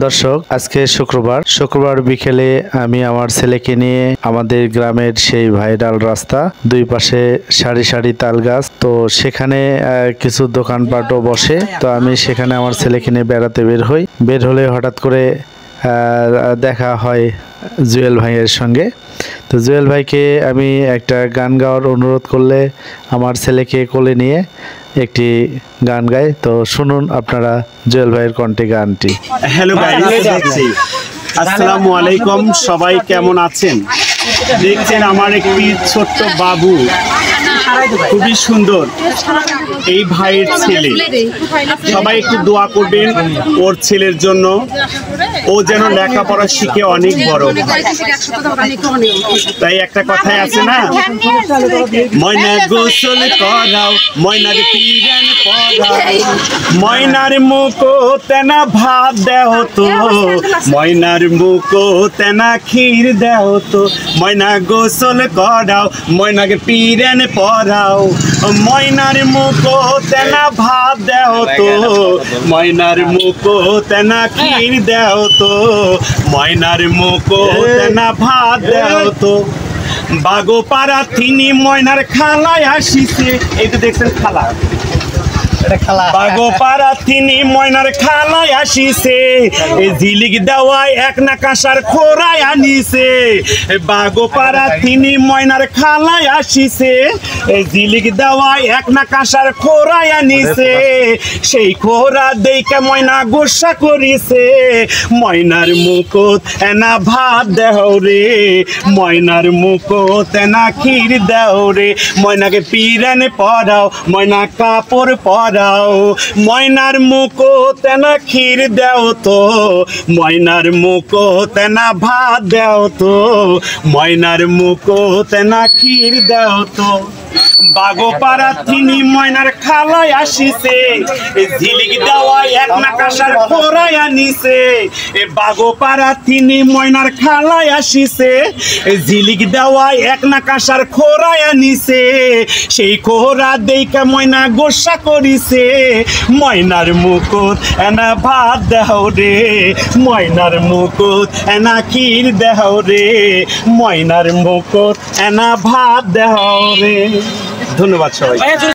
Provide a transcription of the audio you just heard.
দর্শক, আজকে শুক্রবার বিকেলে আমি আমার ছেলেকে নিয়ে আমাদের গ্রামের সেই ভাইরাল রাস্তা, দুই পাশে সারি সারি তাল গাছ, তো সেখানে কিছু দোকানপাটও বসে। তো আমি সেখানে আমার ছেলেকে নিয়ে বেড়াতে বের হলে হঠাৎ করে দেখা হয় জুয়েল ভাইয়ের সঙ্গে। তো জুয়েল ভাইকে আমি একটা গান গাওয়ার অনুরোধ করলে আমার ছেলেকে কোলে নিয়ে একটি গান গায়। তো শুনুন আপনারা জুয়েল ভাইয়ের কণ্ঠে গানটি। হ্যালো গাইস, আসসালামু আলাইকুম, সবাই কেমন আছেন? দেখছেন আমার একটি ছোট্ট বাবু, খুবই সুন্দর, এই ভাইয়ের ছেলে। সবাই একটু দোয়া করবেন ওর ছেলের জন্য, ও যেন লেখাপড়া শিখে অনেক বড়। তাই একটা কথাই আছে না, ময়না গোসল করাও, ময়নার পিরান পরাও, ময়নার মুখো তেনা ভাত দেও তো, ময়নার মুখো তেনা ক্ষীর দেও তো, ময়না গোসল করাও, ময়নাকে পিরান পরাও, ময়নার মুখো তেনা ভাত দেও তো, ময়নার মুখো তেনা ক্ষীর দেও তো, ময়নার মুখো তেনা ভাত দেও তো। বাগো পাড়া তিনি ময়নার খালায় আসিছে, এই তো দেখছেন খালা, বাগো পাড়া তিনি ময়নার খালায় আসিছে, ঝিলিক দেওয়ায় এক না কাঁসার খোরায় আনিছে। বাগো পাড়া তিনি ময়নার খালায় আসিছে, ঝিলিক দেওয়ায় এক না কাঁসার খোরায় আনিছে। সেই খোরা দেইকে ময়না গোসা করিছে, ময়নার মুকুট এনা ভাত দেও রে, ময়নার মুকুট এনা ক্ষীর দেও রে, ময়নাকে পিরান পরাও, ময়না কাপড় পরাও, ময়নার মুকুট এনা ক্ষীর দেও তো, ময়নার মুকুট এনা ভাত দেও তো, ময়নার মুকুট এনা ক্ষীর দেও তো। বাগো পাড়া তিনি ময়নার খালায় আসিছে, ঝিলিক দেওয়ায় এক না কাঁসার খোরায় আনিছে। বাগো পাড়া তিনি ময়নার খালায় আসিছে, ঝিলিক দেওয়ায় এক না কাঁসার খোরায় আনিছে। সেই খোরা দেইকা ময়না গোসা করিছে, ময়নার মুকুট এনা ভাত দেও রে, ময়নার মুকুট এনা ক্ষীর দেও রে, ময়নার মুকুট এনা ভাত দেও রে। ধন্যবাদ সবাই।